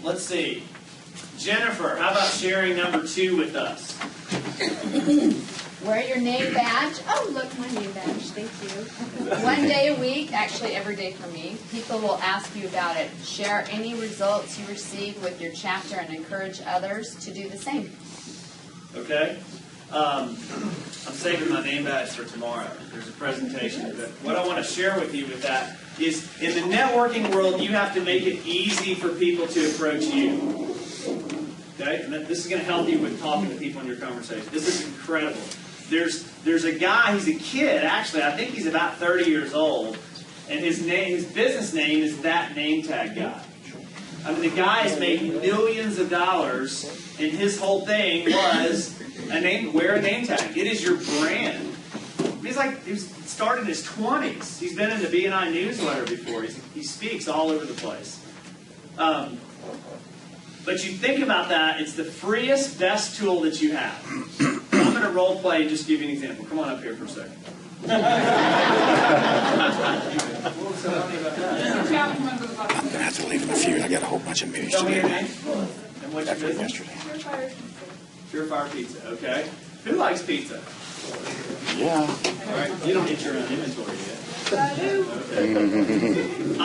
Let's see. Jennifer, how about sharing number 2 with us? Wear your name badge. Oh, look, my name badge. Thank you. 1 day a week, actually every day for me, people will ask you about it. Share any results you receive with your chapter and encourage others to do the same. Okay. I'm saving my name badge for tomorrow. There's a presentation. But what I want to share with you with that is in the networking world, you have to make it easy for people to approach you. Okay? And this is going to help you with talking to people in your conversation. This is incredible. There's a guy, he's a kid, actually, I think he's about 30 years old, and his business name is That Name Tag Guy. I mean, the guy has made millions of dollars, and his whole thing was wear a name tag. It is your brand. He started in his 20s. He's been in the BNI newsletter before. He speaks all over the place. But you think about that, it's the freest, best tool that you have. I'm going to role play and just give you an example. Come on up here for a second. What was so funny about that? I'm going to have to leave in a few. I got a whole bunch of meetings Tell me today. your name. And what's your business? Yesterday. Surefire Pizza. Okay. Who likes pizza? Yeah. All right. You don't get your own inventory yet. I do. Okay.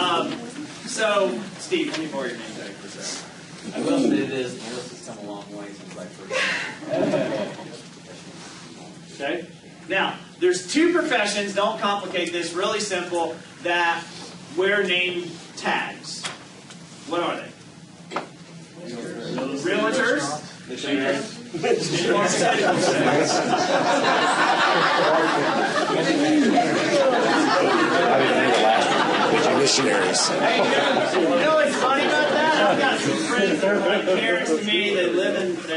So, Steve, let me borrow your name tag for a second. I will say this, Melissa's come a long way since I first. Okay? Now, there's 2 professions, don't complicate this, really simple, that wear name tags. What are they? Realtors? Missionaries. You know what's funny about that? I've got some friends that are like parents to me. They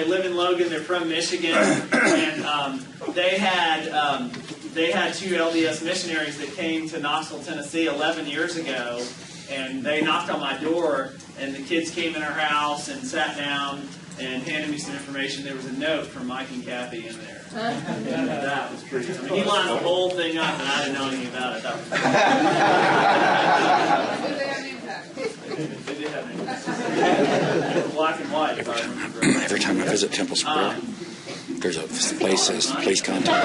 live in Logan. They're from Michigan, and they had 2 LDS missionaries that came to Knoxville, Tennessee 11 years ago, and they knocked on my door, and the kids came in our house and sat down and handed me some information. There was a note from Mike and Kathy in there. And that was pretty. I mean, he lined the whole thing up, and I didn't know anything about it. That was Did they have name tags? They did have name tags. Black and white, if I remember correctly. Every time I visit Temple Square, there's a place that says, please contact me. I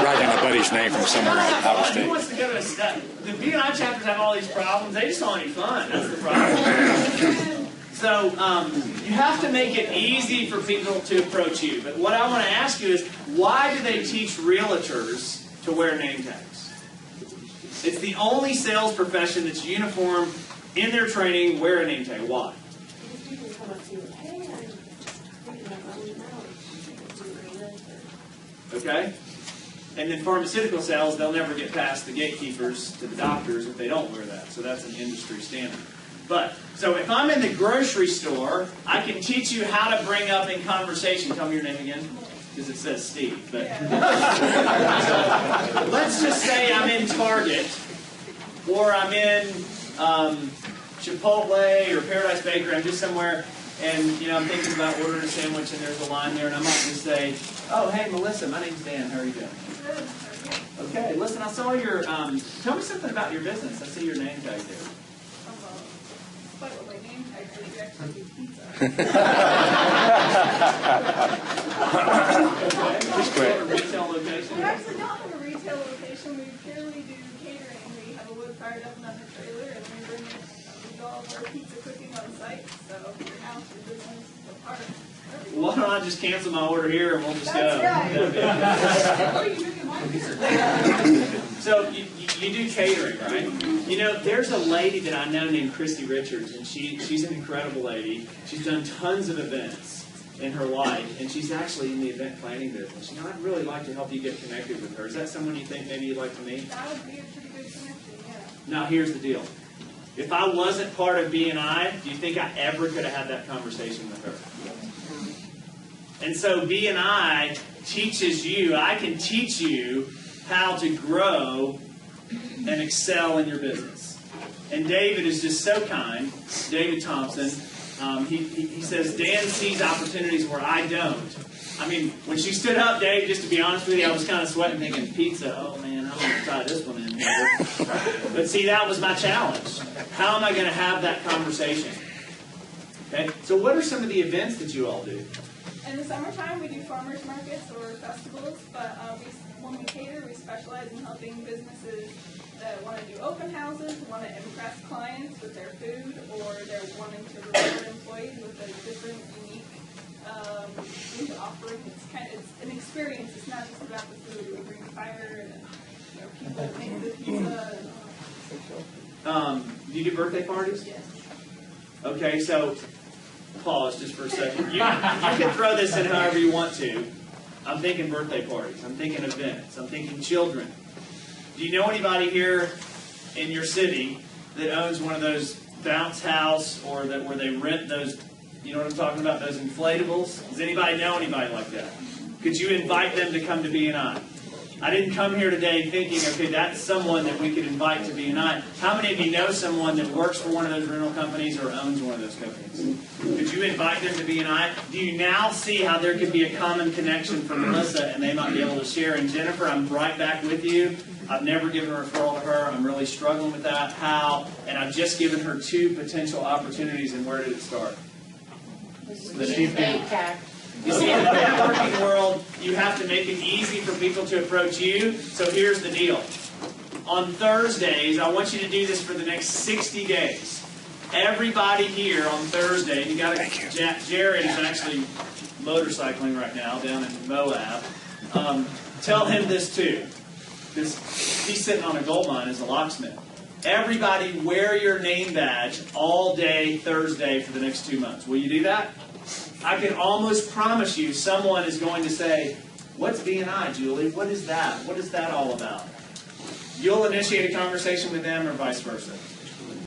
write in a buddy's name from somewhere out of Who state. wants to go to the BNI chapters have all these problems. They just don't have any fun. That's the problem. So you have to make it easy for people to approach you. But what I want to ask you is, why do they teach realtors to wear name tags? It's the only sales profession that's uniform in their training. Wear a name tag. Why? Okay? And then pharmaceutical sales, they'll never get past the gatekeepers to the doctors if they don't wear that. So that's an industry standard. But, so if I'm in the grocery store, I can teach you how to bring up in conversation. Tell me your name again, because it says Steve. But so, let's just say I'm in Target, or I'm in Chipotle or Paradise Bakery. I'm just somewhere, and I'm thinking about ordering a sandwich, and there's a line there, and I might just say, "Oh, hey, Melissa, my name's Dan. How are you doing?" Okay, listen, I saw your. Tell me something about your business. I see your name tag there. What my name tag is, you actually do pizza. Okay. Retail location. We actually don't have a retail location. We purely do catering. We have a wood fired oven on the trailer, and we do all of our pizza cooking on site. So your house, your business, the park. Why don't I just cancel my order here and we'll just That's go? right. Or you drink in wine here. So you do catering, right? There's a lady that I know named Christy Richards, and she's an incredible lady. She's done tons of events in her life, and she's actually in the event planning business. I'd really like to help you get connected with her. Is that someone you think maybe you'd like to meet? That would be a pretty good connection, yeah. Now, here's the deal. If I wasn't part of BNI, do you think I ever could have had that conversation with her? And so BNI teaches you, I can teach you how to grow and excel in your business. And David is just so kind. David Thompson, he says, Dan sees opportunities where I don't. I mean, when she stood up, Dave, just to be honest with you, I was kind of sweating thinking, pizza, oh man, I'm going to try this one in here. But see, that was my challenge. How am I going to have that conversation? Okay, so what are some of the events that you all do? In the summertime, we do farmers markets or festivals, but when we cater, we specialize in helping businesses that want to do open houses, want to impress clients with their food, or they're wanting to reward employees with a different, unique food offering. It's an experience. It's not just about the food. We bring fire and people make the pizza. Do you do birthday parties? Yes. Okay, so pause just for a second. You can throw this in however you want to. I'm thinking birthday parties. I'm thinking events. I'm thinking children. Do you know anybody here in your city that owns one of those bounce house or where they rent those, you know what I'm talking about, those inflatables? Does anybody know anybody like that? Could you invite them to come to BNI? I didn't come here today thinking, okay, that's someone that we could invite to BNI. How many of you know someone that works for one of those rental companies or owns one of those companies? Could you invite them to BNI? Do you now see how there could be a common connection for Melissa and they might be able to share? And Jennifer, I'm right back with you. I've never given a referral to her. I'm really struggling with that. How? And I've just given her 2 potential opportunities. And where did it start? You see, in the networking world, you have to make it easy for people to approach you. So here's the deal. On Thursdays, I want you to do this for the next 60 days. Everybody here on Thursday, Jared is actually motorcycling right now down in Moab. Tell him this too, because he's sitting on a gold mine as a locksmith. Everybody wear your name badge all day Thursday for the next 2 months. Will you do that? I can almost promise you someone is going to say, what's BNI, Julie? What is that? What is that all about? You'll initiate a conversation with them or vice versa.